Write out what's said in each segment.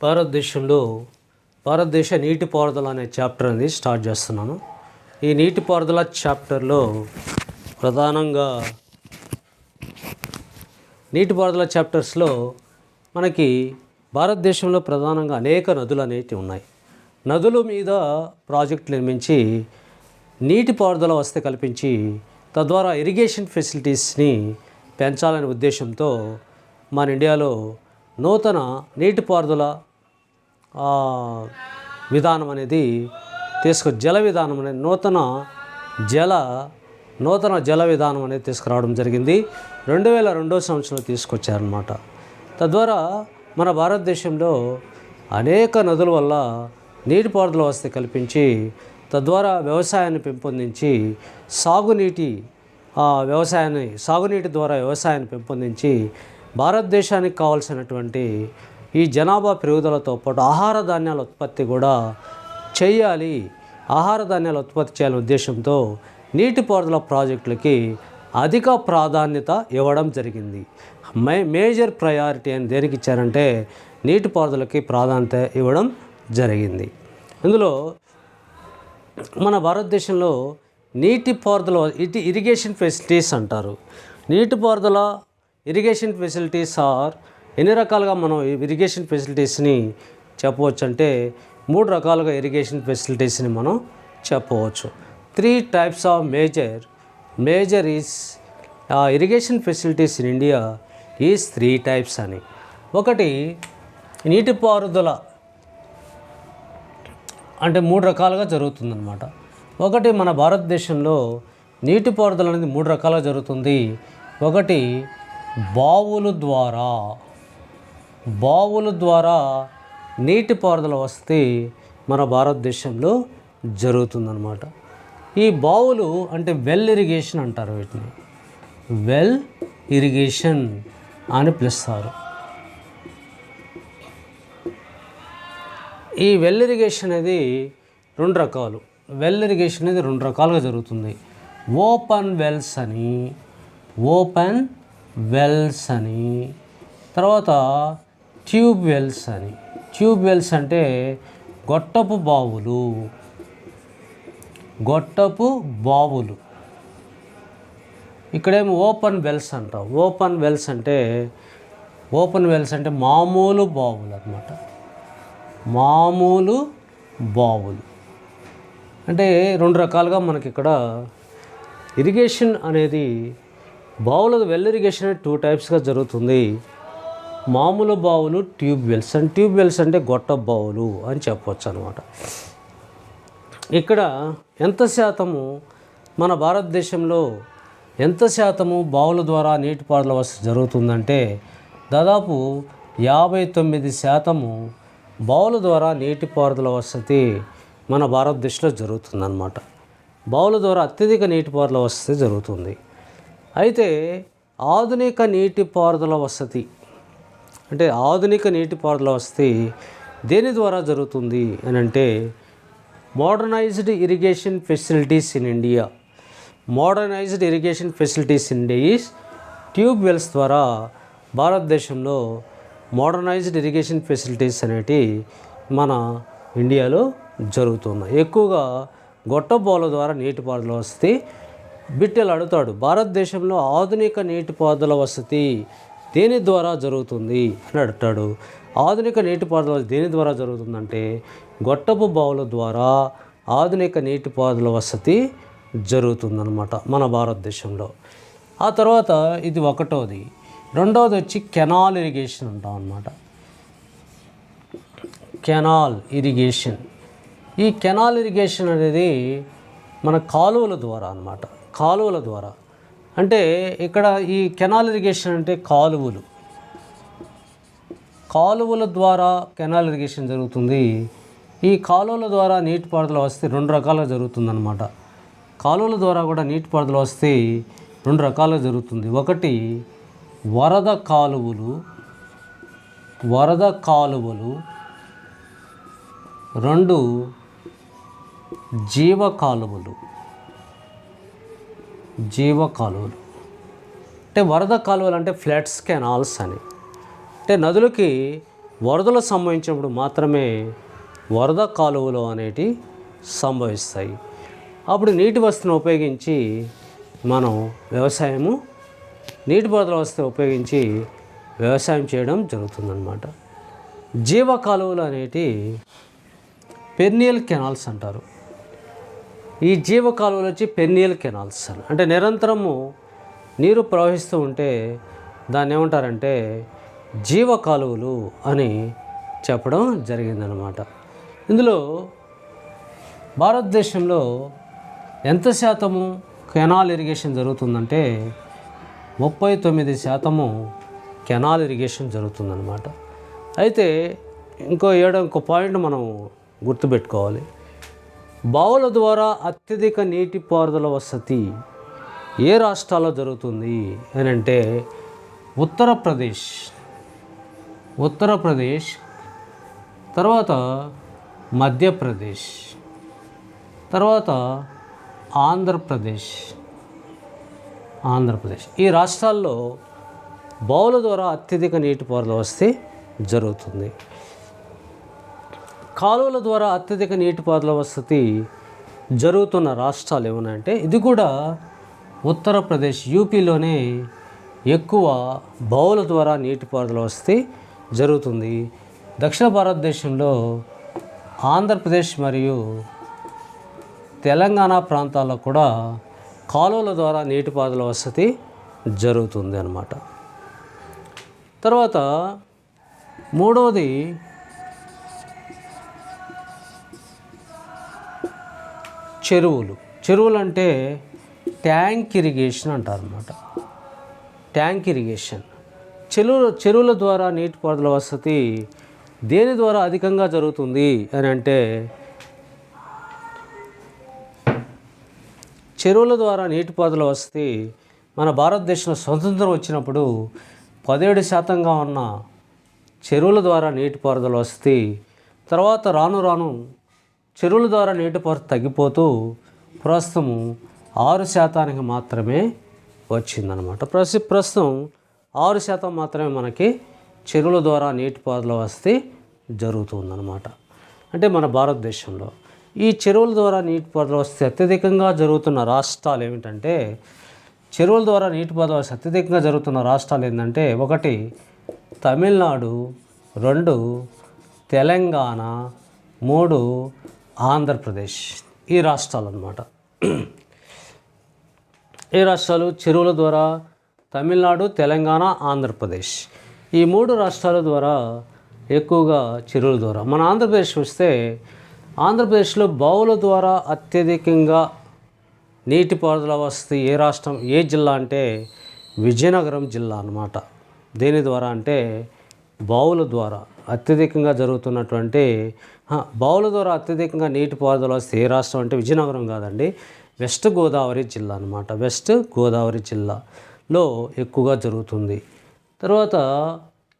భారతదేశంలో భారతదేశ నీటిపారుదల అనే చాప్టర్ అనేది స్టార్ట్ చేస్తున్నాను. ఈ నీటిపారుదల చాప్టర్లో ప్రధానంగా నీటిపారుదల చాప్టర్స్లో మనకి భారతదేశంలో ప్రధానంగా అనేక నదులు అనేటివి ఉన్నాయి. నదుల మీద ప్రాజెక్టులు నిర్మించి నీటిపారుదల వ్యవస్థ కల్పించి తద్వారా ఇరిగేషన్ ఫెసిలిటీస్ని పెంచాలనే ఉద్దేశంతో మన ఇండియాలో నూతన నీటిపారుదల విధానం అనేది జల విధానం అనేది నూతన జల విధానం అనేది తీసుకురావడం జరిగింది. 2002 సంవత్సరంలో తీసుకొచ్చారనమాట. తద్వారా మన భారతదేశంలో అనేక నదుల వల్ల నీటిపారుదల వ్యవస్థ కల్పించి తద్వారా వ్యవసాయాన్ని పెంపొందించి సాగునీటి ద్వారా వ్యవసాయాన్ని పెంపొందించి భారతదేశానికి కావాల్సినటువంటి ఈ జనాభా పెరుగుదలతో పాటు ఆహార ధాన్యాల ఉత్పత్తి కూడా చేయాలి. ఆహార ధాన్యాల ఉత్పత్తి చేయాలనే ఉద్దేశంతో నీటిపారుదల ప్రాజెక్టులకి అధిక ప్రాధాన్యత ఇవ్వడం జరిగింది. మేజర్ ప్రయారిటీ అని దేనికి ఇచ్చారంటే నీటిపారుదలకి ప్రాధాన్యత ఇవ్వడం జరిగింది. ఇందులో మన భారతదేశంలో నీటిపారుదల ఇరిగేషన్ ఫెసిలిటీస్ అంటారు. నీటిపారుదల ఇరిగేషన్ ఫెసిలిటీస్ ఎన్ని రకాలుగా మనం ఇరిగేషన్ ఫెసిలిటీస్ని చెప్పవచ్చు అంటే 3 రకాలుగా ఇరిగేషన్ ఫెసిలిటీస్ని మనం చెప్పవచ్చు. 3 types of major is irrigation facilities in India is 3 types అని. ఒకటి నీటిపారుదల అంటే 3 రకాలుగా జరుగుతుందన్నమాట. ఒకటి మన భారతదేశంలో నీటిపారుదల అనేది 3 రకాలుగా జరుగుతుంది. ఒకటి బావుల ద్వారా నీటిపారుదల వసతి మన భారతదేశంలో జరుగుతుందన్నమాట. ఈ బావులు అంటే వెల్ ఇరిగేషన్ అంటారు. వీటిని వెల్ ఇరిగేషన్ అని పిలుస్తారు. ఈ వెల్ ఇరిగేషన్ అనేది 2 రకాలు. వెల్ ఇరిగేషన్ అనేది 2 రకాలుగా జరుగుతుంది. ఓపెన్ వెల్స్ అని తర్వాత ట్యూబ్ వెల్స్ అంటే గొట్టపు బావులు. ఇక్కడేమో ఓపెన్ వెల్స్ అంటాం. ఓపెన్ వెల్స్ అంటే మామూలు బావులు అన్నమాట. మామూలు బావులు అంటే 2 రకాలుగా మనకి ఇక్కడ ఇరిగేషన్ అనేది బావుల వెల్ ఇరిగేషన్ 2 typesగా జరుగుతుంది. మామూలు బావులు, ట్యూబ్ వెల్స్ అంటే గొట్ట బావులు అని చెప్పవచ్చు అనమాట. ఇక్కడ ఎంత శాతము మన భారతదేశంలో బావుల ద్వారా నీటిపారుదల వ్యవస్థ జరుగుతుందంటే దాదాపు 59% బావుల ద్వారా నీటిపారుదల వసతి మన భారతదేశంలో జరుగుతుందన్నమాట. బావుల ద్వారా అత్యధిక నీటిపారుదల వసతి జరుగుతుంది. అయితే ఆధునిక నీటిపారుదల వసతి దేని ద్వారా జరుగుతుంది అని అంటే modernised irrigation facilities in India is tube wells ద్వారా భారతదేశంలో మోడర్నైజ్డ్ ఇరిగేషన్ ఫెసిలిటీస్ అనేటి మన ఇండియాలో జరుగుతున్నాయి. ఎక్కువగా గొట్ట బావుల ద్వారా నీటిపారుదల వసతి బిట్టెలు అడుగుతాడు. భారతదేశంలో ఆధునిక నీటిపారుదల వసతి దేని ద్వారా జరుగుతుంది అని అడుగుతాడు. ఆధునిక నీటిపారుదల దేని ద్వారా జరుగుతుందంటే గొట్టపు బావుల ద్వారా ఆధునిక నీటిపారుదల వసతి జరుగుతుందన్నమాట మన భారతదేశంలో. ఆ తర్వాత ఇది ఒకటోది. రెండవది వచ్చి కెనాల్ ఇరిగేషన్ అంటాం అన్నమాట. కెనాల్ ఇరిగేషన్ అనేది మన కాలువల ద్వారా అంటే ఇక్కడ ఈ కెనాల్ ఇరిగేషన్ అంటే కాలువల ద్వారా కెనాల్ ఇరిగేషన్ జరుగుతుంది. ఈ కాలువల ద్వారా నీటిపారుదల వస్తే 2 రకాలుగా జరుగుతుందన్నమాట. కాలువల ద్వారా కూడా నీటిపారుదల వస్తే 2 రకాలుగా జరుగుతుంది. ఒకటి వరద కాలువలు, 2 జీవ కాలువలు. అంటే వరద కాలువలు అంటే ఫ్లడ్స్ కెనాల్స్ అని. అంటే నదులకి వరదలు సంభవించినప్పుడు మాత్రమే వరద కాలువలు అనేటివి సంభవిస్తాయి. అప్పుడు నీటి వసతిని ఉపయోగించి మనం వ్యవసాయము నీటిపారుదల వ్యవస్థ ఉపయోగించి వ్యవసాయం చేయడం జరుగుతుందన్నమాట. జీవ కాలువలు అనేటి పెర్నియల్ కెనాల్స్ అంటారు. ఈ జీవ కాలువలు వచ్చి పెర్నియల్ కెనాల్స్ అంటే నిరంతరము నీరు ప్రవహిస్తూ ఉంటే దాన్ని ఏమంటారంటే జీవ కాలువలు అని చెప్పడం జరిగిందనమాట. ఇందులో భారతదేశంలో ఎంత శాతము కెనాల్ ఇరిగేషన్ జరుగుతుందంటే 39% కెనాల్ ఇరిగేషన్ జరుగుతుందన్నమాట. అయితే ఇంకో పాయింట్ మనం గుర్తుపెట్టుకోవాలి. బావుల ద్వారా అత్యధిక నీటిపారుదల వసతి ఏ రాష్ట్రాల్లో జరుగుతుంది అని అంటే ఉత్తరప్రదేశ్, తర్వాత మధ్యప్రదేశ్, తర్వాత ఆంధ్రప్రదేశ్. ఈ రాష్ట్రాల్లో బావుల ద్వారా అత్యధిక నీటిపారుదల వస్తే జరుగుతుంది. కాలువల ద్వారా అత్యధిక నీటిపారుదల వసతి జరుగుతున్న రాష్ట్రాలు ఏమన్నాయంటే ఇది కూడా ఉత్తరప్రదేశ్, యూపీలోనే ఎక్కువ బావుల ద్వారా నీటిపారుదల వసతి జరుగుతుంది. దక్షిణ భారతదేశంలో ఆంధ్రప్రదేశ్ మరియు తెలంగాణ ప్రాంతాల్లో కూడా కాలువల ద్వారా నీటిపారుదల వసతి జరుగుతుంది అన్నమాట. తర్వాత మూడవది చెరువులు అంటే ట్యాంక్ ఇరిగేషన్ అంటారు అన్నమాట. ట్యాంక్ ఇరిగేషన్ చెరువుల ద్వారా నీటిపారుదల వసతి దేని ద్వారా అధికంగా జరుగుతుంది అని అంటే చెరువుల ద్వారా నీటిపారుదల వసతి మన భారతదేశంలో స్వతంత్రం వచ్చినప్పుడు 17% ఉన్న చెరువుల ద్వారా నీటిపారుదల వసతి తర్వాత రాను చెరువుల ద్వారా నీటిపారుదల తగ్గిపోతూ ప్రస్తుతం 6% మాత్రమే వచ్చిందనమాట. ప్రస్తుతం 6% మాత్రమే మనకి చెరువుల ద్వారా నీటిపారుదల వసతి జరుగుతుందన్నమాట. అంటే మన భారతదేశంలో ఈ చెరువుల ద్వారా నీటిపారుదల వసతి అత్యధికంగా జరుగుతున్న రాష్ట్రాలు ఏమిటంటే చెరువుల ద్వారా నీటిపారుదల వసతి అత్యధికంగా జరుగుతున్న రాష్ట్రాలు ఏంటంటే 1 తమిళనాడు, 2 తెలంగాణ, 3 ఆంధ్రప్రదేశ్. ఈ రాష్ట్రాలు అన్నమాట. ఈ రాష్ట్రాలు చెరువుల ద్వారా తమిళనాడు, తెలంగాణ, ఆంధ్రప్రదేశ్ ఈ 3 రాష్ట్రాల ద్వారా ఎక్కువగా చెరువుల ద్వారా. మన ఆంధ్రప్రదేశ్ వస్తే ఆంధ్రప్రదేశ్లో బావుల ద్వారా అత్యధికంగా నీటిపారుదల వసతి ఏ రాష్ట్రం ఏ జిల్లా అంటే విజయనగరం జిల్లా అన్నమాట. దేని ద్వారా అంటే బావుల ద్వారా అత్యధికంగా జరుగుతున్నటువంటి బావుల ద్వారా అత్యధికంగా నీటిపారుదల వసతి ఏ రాష్ట్రం అంటే విజయనగరం కాదండి, వెస్ట్ గోదావరి జిల్లా అన్నమాట. వెస్ట్ గోదావరి జిల్లాలో ఎక్కువగా జరుగుతుంది. తర్వాత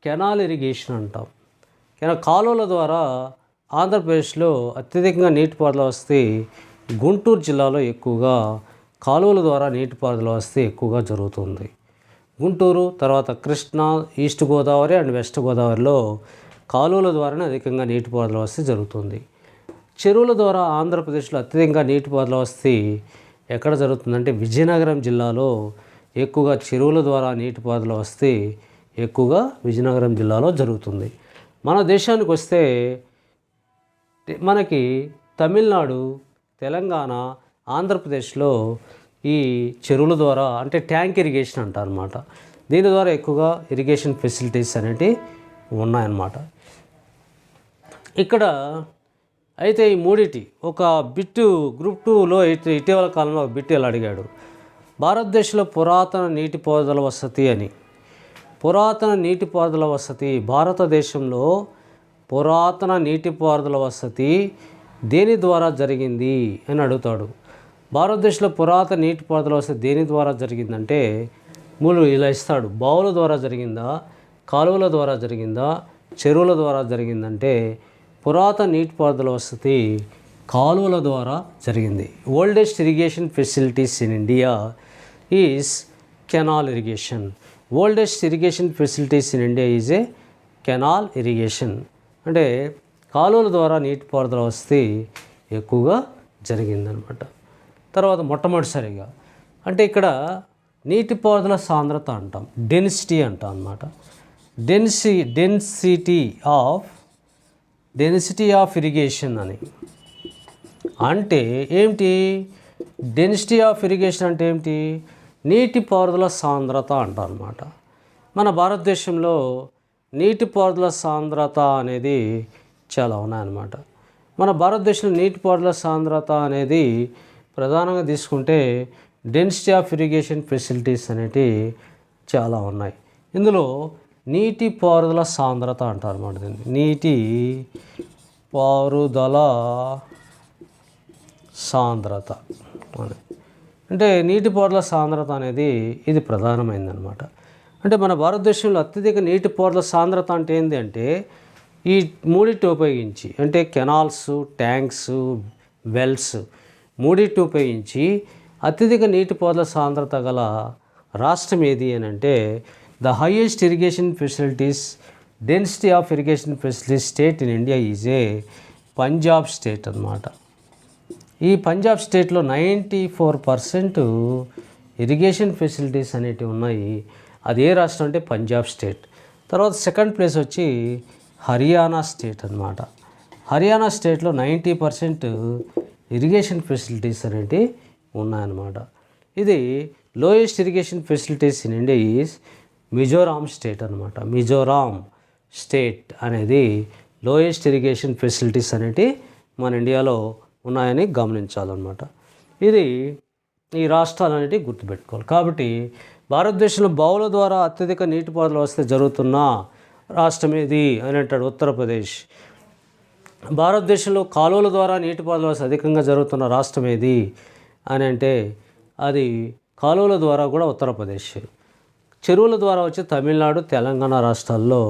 కెనాల్ ఇరిగేషన్ అంటాం. కాలువల ద్వారా ఆంధ్రప్రదేశ్లో అత్యధికంగా నీటిపారుదల వసతి గుంటూరు జిల్లాలో ఎక్కువగా కాలువల ద్వారా నీటిపారుదల వసతి ఎక్కువగా జరుగుతుంది. గుంటూరు, తర్వాత Krishna, east Godavari and west గోదావరిలో కాలువల ద్వారానే అధికంగా నీటిపారుదల వసతి జరుగుతుంది. చెరువుల ద్వారా ఆంధ్రప్రదేశ్లో అత్యధికంగా నీటిపారుదల వసతి ఎక్కడ జరుగుతుందంటే విజయనగరం జిల్లాలో ఎక్కువగా చెరువుల ద్వారా నీటిపారుదల వసతి ఎక్కువగా విజయనగరం జిల్లాలో జరుగుతుంది. మన దేశానికి వస్తే మనకి తమిళనాడు, తెలంగాణ, ఆంధ్రప్రదేశ్లో ఈ చెరువుల ద్వారా అంటే ట్యాంక్ ఇరిగేషన్ అంటారు అన్నమాట. దీని ద్వారా ఎక్కువగా ఇరిగేషన్ ఫెసిలిటీస్ అనేవి ఉన్నాయన్నమాట. ఇక్కడ అయితే ఈ మూడిటి ఒక బిట్టు గ్రూప్ 2లో ఇటీవల కాలంలో ఒక బిట్టు ఇలా అడిగాడు, భారతదేశంలో పురాతన నీటిపారుదల వసతి అని. పురాతన నీటిపారుదల వసతి భారతదేశంలో పురాతన నీటిపారుదల వసతి దేని ద్వారా జరిగింది అని అడుగుతాడు. భారతదేశంలో పురాతన నీటిపారుదల వసతి దేని ద్వారా జరిగిందంటే ఇలా ఇస్తాడు. బావుల ద్వారా జరిగిందా, కాలువల ద్వారా జరిగిందా, చెరువుల ద్వారా జరిగిందంటే పురాతన నీటిపారుదల వసతి కాలువల ద్వారా జరిగింది. Oldest irrigation facilities in India is canal irrigation. Oldest irrigation facilities in India is a canal irrigation అంటే కాలువల ద్వారా నీటిపారుదల వస్తే ఎక్కువగా జరిగిందనమాట. తర్వాత మొట్టమొదటిసారిగా అంటే ఇక్కడ నీటిపారుదల సాంద్రత అంటాం, డెన్సిటీ అంటాం అన్నమాట. డెన్సిటీ ఆఫ్ ఇరిగేషన్ అని అంటే ఏమిటి? డెన్సిటీ ఆఫ్ ఇరిగేషన్ అంటే ఏమిటి? నీటిపారుదల సాంద్రత అంటాం అన్నమాట. మన భారతదేశంలో నీటిపారుదల సాంద్రత అనేది చాలా ఉన్నాయన్నమాట. మన భారతదేశంలో నీటిపారుదల సాంద్రత అనేది ప్రధానంగా తీసుకుంటే డెన్సిటీ ఆఫ్ ఇరిగేషన్ ఫెసిలిటీస్ అనేటివి చాలా ఉన్నాయి. ఇందులో నీటిపారుదల సాంద్రత అంటారు అన్నమాట. దీన్ని నీటి పారుదల సాంద్రత అంటే నీటిపారుదల సాంద్రత అనేది ఇది ప్రధానమైందనమాట. అంటే మన భారతదేశంలో అత్యధిక నీటిపారుదల సాంద్రత అంటే ఏంటి అంటే ఈ మూడింటిని ఉపయోగించి అంటే కెనాల్స్, ట్యాంక్స్, వెల్స్ మూడింటిని ఉపయోగించి అత్యధిక నీటిపారుదల సాంద్రత గల రాష్ట్రం ఏది అని అంటే the highest irrigation facilities density of irrigation facilities state in India is a Punjab state అన్నమాట. ఈ పంజాబ్ స్టేట్లో 94% ఇరిగేషన్ ఫెసిలిటీస్ అనేటివి ఉన్నాయి. అది ఏ రాష్ట్రం అంటే పంజాబ్ స్టేట్. తర్వాత సెకండ్ ప్లేస్ వచ్చి హర్యానా స్టేట్ అన్నమాట. హర్యానా స్టేట్లో 90% ఇరిగేషన్ ఫెసిలిటీస్ అనేటివి ఉన్నాయన్నమాట. ఇది lowest irrigation facilities in India is Mizoram state అన్నమాట. మిజోరాం స్టేట్ అనేది లోయెస్ట్ ఇరిగేషన్ ఫెసిలిటీస్ అనేటివి మన ఇండియాలో ఉన్నాయని గమనించాలన్నమాట. ఇది ఈ రాష్ట్రాలు అనేటివి గుర్తుపెట్టుకోవాలి. కాబట్టి భారతదేశంలో బావుల ద్వారా అత్యధిక నీటిపారుదల వస్తే జరుగుతున్న రాష్ట్రం ఏది అని అంటాడు ఉత్తరప్రదేశ్. భారతదేశంలో కాలువల ద్వారా నీటిపారుదల వస్తే అధికంగా జరుగుతున్న రాష్ట్రం ఏది అని అంటే అది కాలువల ద్వారా కూడా ఉత్తరప్రదేశ్. చెరువుల ద్వారా వచ్చి తమిళనాడు, తెలంగాణ రాష్ట్రాల్లో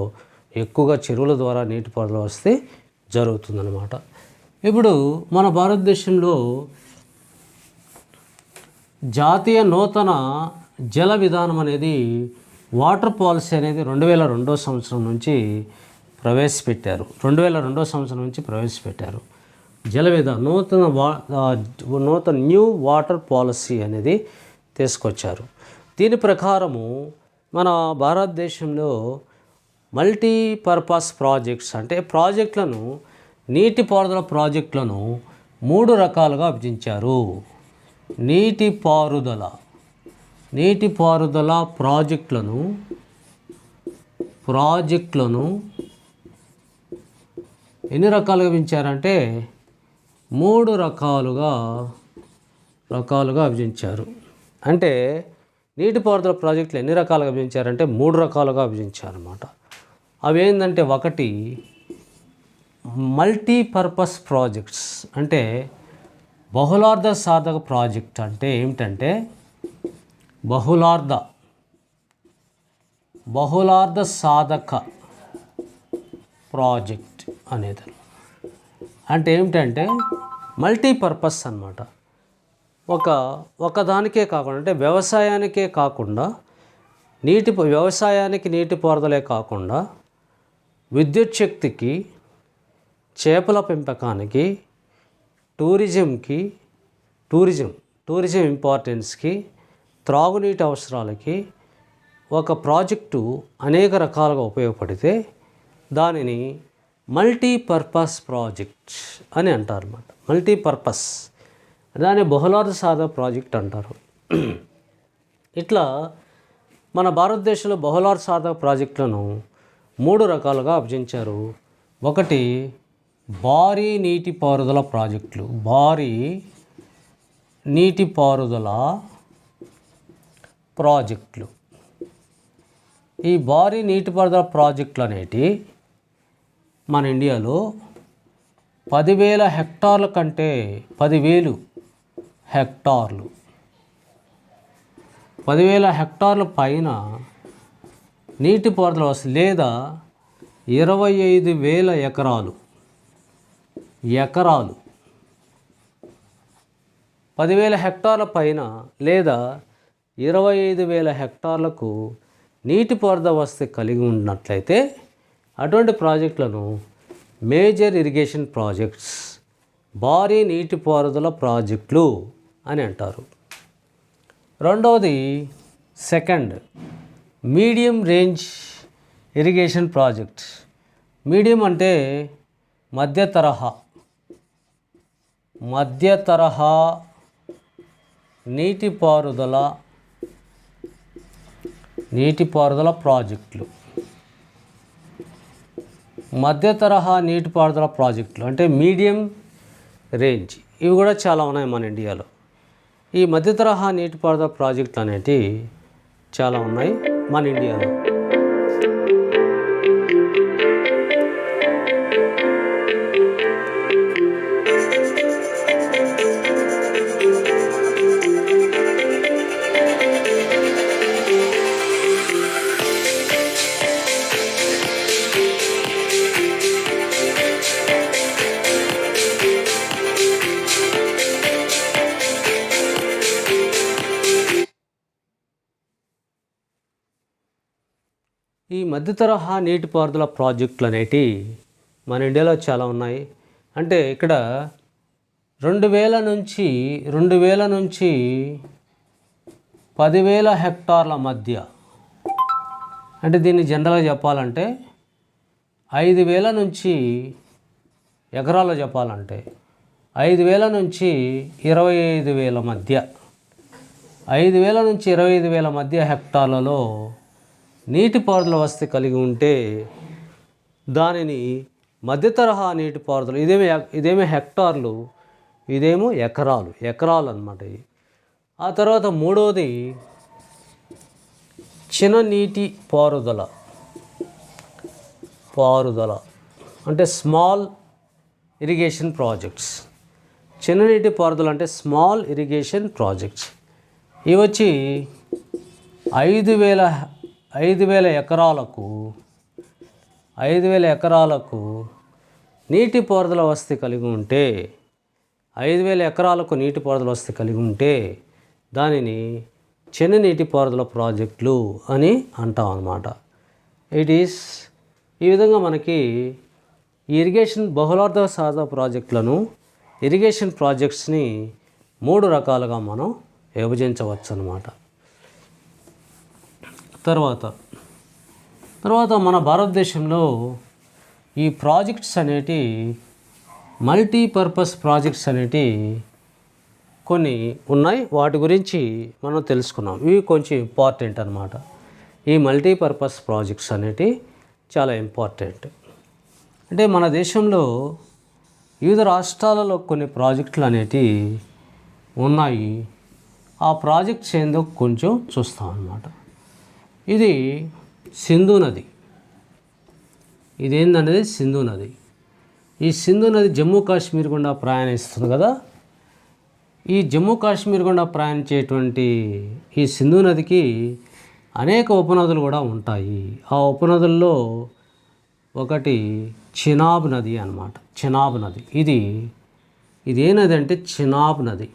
ఎక్కువగా చెరువుల ద్వారా నీటిపారుదల వస్తే జరుగుతుందన్నమాట. ఇప్పుడు మన భారతదేశంలో జాతీయ నూతన జల విధానం అనేది వాటర్ పాలసీ అనేది 2002 సంవత్సరం నుంచి ప్రవేశపెట్టారు. 2002 సంవత్సరం నుంచి ప్రవేశపెట్టారు జల విధానం. నూతన న్యూ వాటర్ పాలసీ అనేది తీసుకొచ్చారు. దీని ప్రకారము మన భారతదేశంలో మల్టీపర్పస్ ప్రాజెక్ట్స్ అంటే ప్రాజెక్టులను నీటిపారుదల ప్రాజెక్టులను 3 రకాలుగా విభజించారు. నీటిపారుదల ప్రాజెక్టులను ఎన్ని రకాలుగా విభజించారంటే 3 రకాలుగా విభజించారు. అంటే నీటిపారుదల ప్రాజెక్టులు ఎన్ని రకాలుగా విభజించారంటే 3 రకాలుగా విభజించారన్నమాట. అవి ఏంటంటే ఒకటి మల్టీపర్పస్ ప్రాజెక్ట్స్ అంటే బహుళార్థ సాధక ప్రాజెక్ట్ అంటే ఏమిటంటే బహుళార్థ సాధక ప్రాజెక్ట్ అనేది అంటే ఏమిటంటే మల్టీపర్పస్ అన్నమాట. ఒకదానికే కాకుండా అంటే వ్యవసాయానికే కాకుండా వ్యవసాయానికి నీటిపారుదలే కాకుండా విద్యుత్ శక్తికి, చేపల పెంపకానికి, టూరిజం ఇంపార్టెన్స్కి, త్రాగునీటి అవసరాలకి ఒక ప్రాజెక్టు అనేక రకాలుగా ఉపయోగపడితే దానిని మల్టీపర్పస్ ప్రాజెక్ట్ అని అంటారు అన్నమాట. మల్టీపర్పస్ దాన్ని బహుళార్థ సాధక ప్రాజెక్ట్ అంటారు. ఇట్లా మన భారతదేశంలో బహుళార్థ సాధక ప్రాజెక్టులను 3 రకాలుగా విభజించారు. ఒకటి భారీ నీటిపారుదల ప్రాజెక్టులు. ఈ భారీ నీటిపారుదల ప్రాజెక్టులు అనేటివి మన ఇండియాలో 10,000 హెక్టార్ల కంటే 10,000 హెక్టార్ల పైన నీటిపారుదల వస్తుంది లేదా 25,000 ఎకరాలు 10,000 హెక్టార్ల పైన లేదా 25,000 హెక్టార్లకు నీటిపారుదల వసతి కలిగి ఉన్నట్లయితే అటువంటి ప్రాజెక్టులను మేజర్ ఇరిగేషన్ ప్రాజెక్ట్స్, భారీ నీటిపారుదల ప్రాజెక్టులు అని అంటారు. రెండవది second medium range irrigation project. Medium అంటే మధ్య తరహా నీటిపారుదల ప్రాజెక్టులు. మధ్య తరహా నీటిపారుదల ప్రాజెక్టులు అంటే మీడియం రేంజ్. ఇవి కూడా చాలా ఉన్నాయి మన ఇండియాలో. ఈ మధ్య తరహా నీటిపారుదల ప్రాజెక్టులు అనేటివి చాలా ఉన్నాయి మన ఇండియాలో. ఈ మధ్య తరహా నీటిపారుదల ప్రాజెక్టులు అనేటివి మన ఇండియాలో చాలా ఉన్నాయి. అంటే ఇక్కడ 2000 నుంచి 10,000 హెక్టార్ల మధ్య, అంటే దీన్ని జనరల్గా చెప్పాలంటే 5,000 నుంచి ఎకరాల్లో చెప్పాలంటే 5,000 నుంచి 25,000 మధ్య, 5,000 నుంచి 25,000 మధ్య హెక్టార్లలో నీటిపారుదల వసతి కలిగి ఉంటే దానిని మధ్య తరహా నీటిపారుదల, ఇదేమో హెక్టార్లు, ఇదేమో ఎకరాలు అన్నమాట. ఆ తర్వాత మూడవది చిన్న నీటి పారుదల అంటే స్మాల్ ఇరిగేషన్ ప్రాజెక్ట్స్. చిన్న నీటి పారుదల అంటే స్మాల్ ఇరిగేషన్ ప్రాజెక్ట్స్. ఇవి వచ్చి 5,000 ఎకరాలకు నీటిపారుదల వసతి కలిగి ఉంటే, 5,000 ఎకరాలకు నీటిపారుదల వసతి కలిగి ఉంటే దానిని చిన్న నీటిపారుదల ప్రాజెక్టులు అని అంటాం అన్నమాట. ఈ విధంగా మనకి ఇరిగేషన్ బహుళార్థ సాధన ప్రాజెక్టులను, ఇరిగేషన్ ప్రాజెక్ట్స్ని 3 రకాలుగా మనం విభజించవచ్చు అన్నమాట. తర్వాత మన భారతదేశంలో ఈ ప్రాజెక్ట్స్ అనేటి మల్టీపర్పస్ ప్రాజెక్ట్స్ అనేటి కొన్ని ఉన్నాయి. వాటి గురించి మనం తెలుసుకున్నాం. ఇవి కొంచెం ఇంపార్టెంట్ అన్నమాట. ఈ మల్టీపర్పస్ ప్రాజెక్ట్స్ అనేటి చాలా ఇంపార్టెంట్. అంటే మన దేశంలో వివిధ రాష్ట్రాలలో కొన్ని ప్రాజెక్టులు అనేటి ఉన్నాయి. ఆ ప్రాజెక్ట్స్ ఏందో కొంచెం చూస్తాం అన్నమాట. ఇది సింధు నది. ఇదేంటనేది సింధు నది. ఈ సింధు నది జమ్మూ కాశ్మీర్ గుండా ప్రయాణిస్తుంది కదా. ఈ జమ్మూ కాశ్మీర్ గుండా ప్రయాణించేటువంటి ఈ సింధు నదికి అనేక ఉపనదులు కూడా ఉంటాయి. ఆ ఉపనదుల్లో ఒకటి చినాబ్ నది అన్నమాట. చినాబ్ నది ఇది ఏ నది అంటే చినాబ్ నది.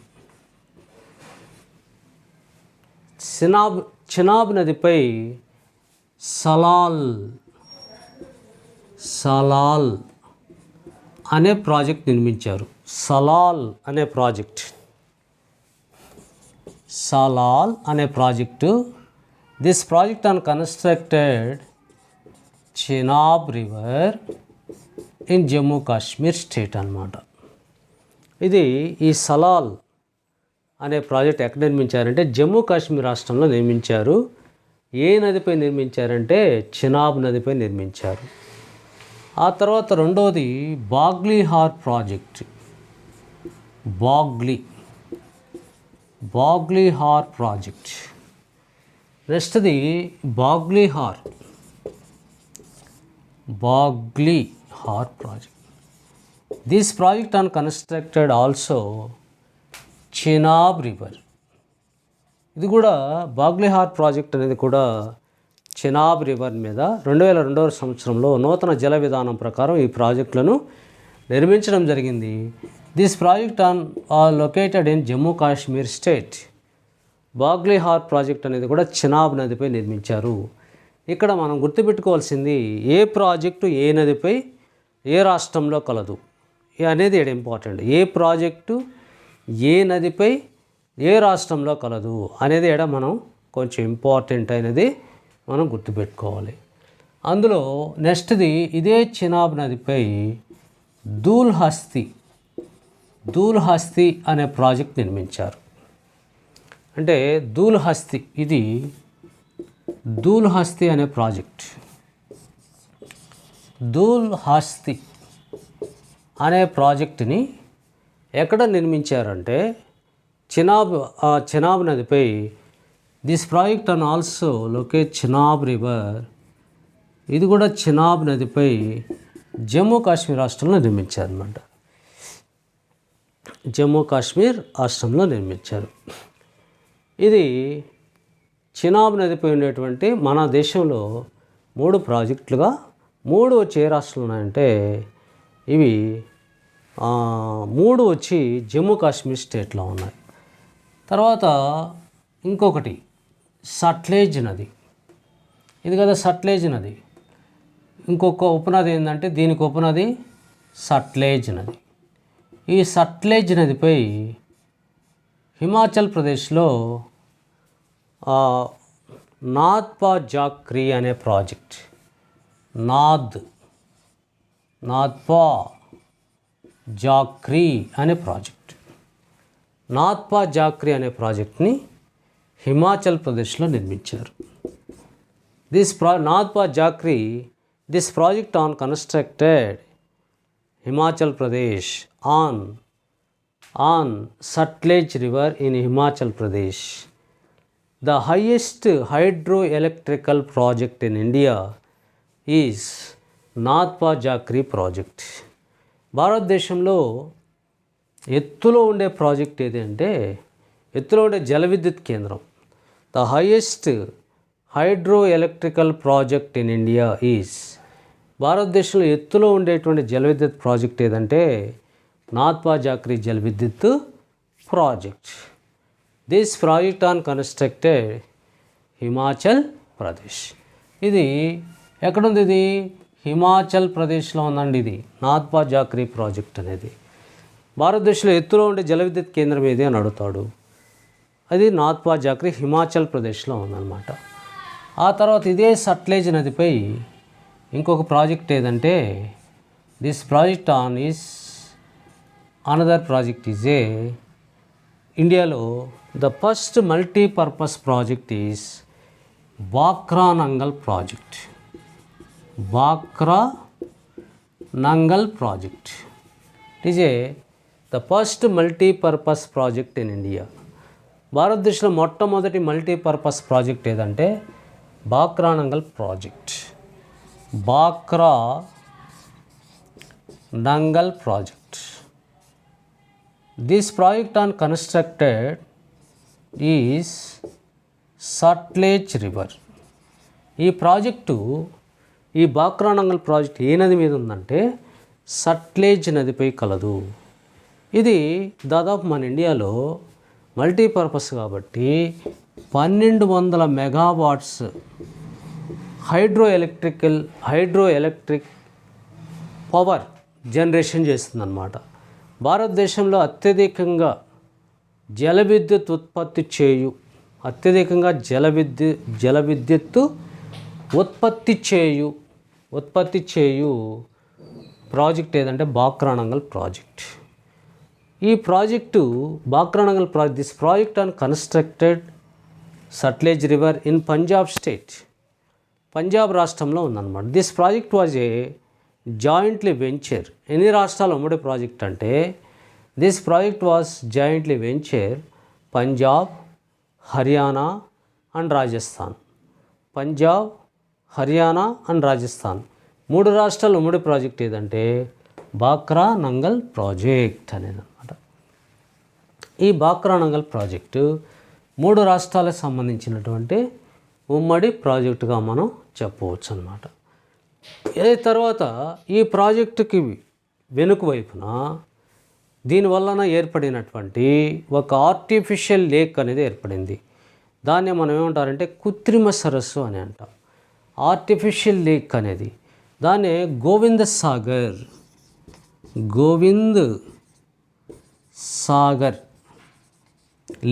చినాబ్ నదిపై సలాల్ అనే ప్రాజెక్ట్ నిర్మించారు. సలాల్ అనే project. This project on constructed Chenab river in Jammu Kashmir state అన్నమాట. ఈ సలాల్ అనే ప్రాజెక్ట్ ఎక్కడ నిర్మించారంటే జమ్మూ కాశ్మీర్ రాష్ట్రంలో నిర్మించారు. ఏ నదిపై నిర్మించారంటే చినాబ్ నదిపై నిర్మించారు. ఆ తర్వాత రెండవది బాగ్లీహార్ ప్రాజెక్ట్. బాగ్లీహార్ ప్రాజెక్ట్. నెక్స్ట్ది Baglihar project. This project on constructed also Chenab river. ఇది కూడా బాగ్లీహార్ ప్రాజెక్ట్ అనేది కూడా చినాబ్ రివర్ మీద 2002వ సంవత్సరంలో నూతన జల విధానం ప్రకారం ఈ ప్రాజెక్టులను నిర్మించడం జరిగింది. This project are located in Jammu Kashmir state. Baglihar project అనేది కూడా చినాబ్ నదిపై నిర్మించారు. ఇక్కడ మనం గుర్తుపెట్టుకోవాల్సింది ఏ ప్రాజెక్టు ఏ నదిపై ఏ రాష్ట్రంలో కలదు అనేది ఇక్కడ ఇంపార్టెంట్. ఏ ప్రాజెక్టు ఏ నదిపై ఏ రాష్ట్రంలో కలదు అనేది ఇక్కడ మనం కొంచెం ఇంపార్టెంట్ అయినది మనం గుర్తుపెట్టుకోవాలి. అందులో నెక్స్ట్ది ఇదే చినాబ్ నదిపై దూల్హస్తి అనే ప్రాజెక్ట్ నిర్మించారు. అంటే దూల్హస్తి అనే ప్రాజెక్ట్. దూల్హస్తి అనే ప్రాజెక్టుని ఎక్కడ నిర్మించారంటే చినాబ్ నదిపై. This project and also locate Chenab river. ఇది కూడా చినాబ్ నదిపై జమ్మూ కాశ్మీర్ రాష్ట్రంలో నిర్మించారన్నమాట. జమ్మూ కాశ్మీర్ రాష్ట్రంలో నిర్మించారు. ఇది చినాబ్ నదిపై ఉండేటువంటి మన దేశంలో 3 ప్రాజెక్టులుగా 3 వచ్చి ఏ రాష్ట్రాలు ఉన్నాయంటే ఇవి 3 వచ్చి జమ్మూ కాశ్మీర్ స్టేట్లో ఉన్నాయి. తర్వాత ఇంకొకటి సట్లెజ్ నది. ఇది కదా సట్లెజ్ నది. ఇంకొక ఉపనది ఏంటంటే దీనికి ఉపనది సట్లెజ్ నది. ఈ సట్లెజ్ నదిపై హిమాచల్ ప్రదేశ్లో నాథ్పా జాక్రీ అనే ప్రాజెక్ట్. నాథ్పా జాక్రీ అనే ప్రాజెక్ట్. నాథ్పా జాక్రీ అనే ప్రాజెక్ట్ని హిమాచల్ ప్రదేశ్లో నిర్మించారు. Nathpa Jhakri this project on constructed Himachal Pradesh on Sutlej river in Himachal Pradesh. The highest hydroelectrical project in India is Nathpa Jhakri project. భారతదేశంలో ఎత్తులో ఉండే ప్రాజెక్ట్ ఏది అంటే ఎత్తులో ఉండే జల విద్యుత్ కేంద్రం. The highest hydro electrical project in India is. భారతదేశంలో ఎత్తులో ఉండేటువంటి జల విద్యుత్ ప్రాజెక్ట్ ఏదంటే నాథ్పా జాక్రీ జల విద్యుత్ project. This project on constructed Himachal Pradesh. ఇది ఎక్కడుంది? ఇది హిమాచల్ ప్రదేశ్లో ఉందండి. ఇది నాథ్పా జాక్రీ ప్రాజెక్ట్ అనేది భారతదేశంలో ఎత్తులో ఉండే జల విద్యుత్ కేంద్రం ఏది అని అడుగుతాడు. అది నాథ్పా జాక్రీ హిమాచల్ ప్రదేశ్లో ఉందన్నమాట. ఆ తర్వాత ఇదే సట్లెజ్ నదిపై ఇంకొక ప్రాజెక్ట్ ఏదంటే this project on is another project is a ఇండియాలో the first multipurpose project is Bhakra Nangal project. Bhakra Nangal project it is the first multipurpose project in India. భారతదేశంలో మొట్టమొదటి మల్టీపర్పస్ ప్రాజెక్ట్ ఏదంటే Bhakra Nangal project. Bhakra Nangal project. This project on constructed is Sutlej river. ఈ project ఈ Bhakra Nangal project ఏ నది మీద ఉందంటే సట్లెజ్ నదిపై కలదు. ఇది దాదాపు మన ఇండియాలో మల్టీపర్పస్ కాబట్టి 1200 megawatts hydro electric power generation చేస్తుందన్నమాట. భారతదేశంలో అత్యధికంగా జల విద్యుత్ ఉత్పత్తి చేయు ప్రాజెక్ట్ ఏదంటే బాక్రా నంగల్ ప్రాజెక్ట్. ఈ project Bhakra Nangal project this project on constructed Sutlej river in Punjab state. Punjab రాష్ట్రంలో ఉందన్నమాట. This project was a jointly venture. ఎన్ని రాష్ట్రాల ఉమ్మడి ప్రాజెక్ట్ అంటే this project was jointly venture Punjab, Haryana and Rajasthan. Punjab, Haryana and Rajasthan 3 రాష్ట్రాల ఉమ్మడి ప్రాజెక్ట్ ఏదంటే బాక్రా నంగల్ ప్రాజెక్ట్ అనేది అన్నమాట. ఈ బాక్రా నంగల్ ప్రాజెక్టు 3 రాష్ట్రాలకు సంబంధించినటువంటి ఉమ్మడి ప్రాజెక్టుగా మనం చెప్పవచ్చు అన్నమాట. తర్వాత ఈ ప్రాజెక్టుకి వెనుక వైపున దీనివలన ఏర్పడినటువంటి ఒక ఆర్టిఫిషియల్ లేక్ అనేది ఏర్పడింది. దాన్ని మనం ఏమంటారంటే కృత్రిమ సరస్సు అని అంటాం. ఆర్టిఫిషియల్ లేక్ అనేది దాన్నే గోవింద్ సాగర్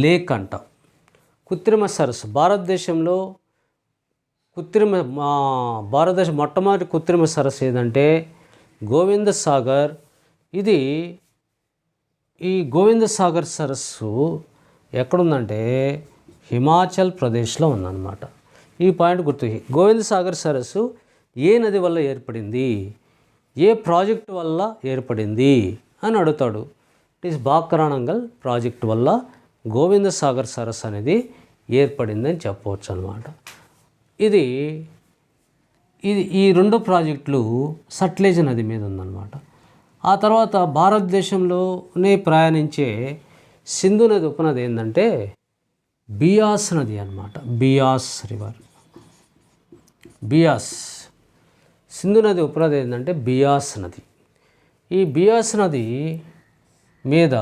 లేక్ అంటాం. కృత్రిమ సరస్సు భారతదేశంలో భారతదేశం మొట్టమొదటి కృత్రిమ సరస్సు ఏదంటే గోవింద్ సాగర్. ఈ గోవింద్ సాగర్ సరస్సు ఎక్కడుందంటే హిమాచల్ ప్రదేశ్లో ఉందన్నమాట. ఈ పాయింట్ గుర్తు. గోవింద్ సాగర్ సరస్సు ఏ నది వల్ల ఏర్పడింది, ఏ ప్రాజెక్టు వల్ల ఏర్పడింది అని అడుగుతాడు. ఇట్ ఈస్ బాక్రానంగల్ ప్రాజెక్టు వల్ల గోవింద్ సాగర్ సరస్సు అనేది ఏర్పడిందని చెప్పవచ్చు అన్నమాట. ఇది ఈ రెండు ప్రాజెక్టులు సట్లెజ్ నది మీద ఉందన్నమాట. ఆ తర్వాత భారతదేశంలోనే ప్రయాణించే సింధు నది ఉపనది ఏంటంటే బియాస్ నది అన్నమాట. బియాస్ రివర్. సింధు నది ఉపనది ఏంటంటే బియాస్ నది. ఈ బియాస్ నది మీద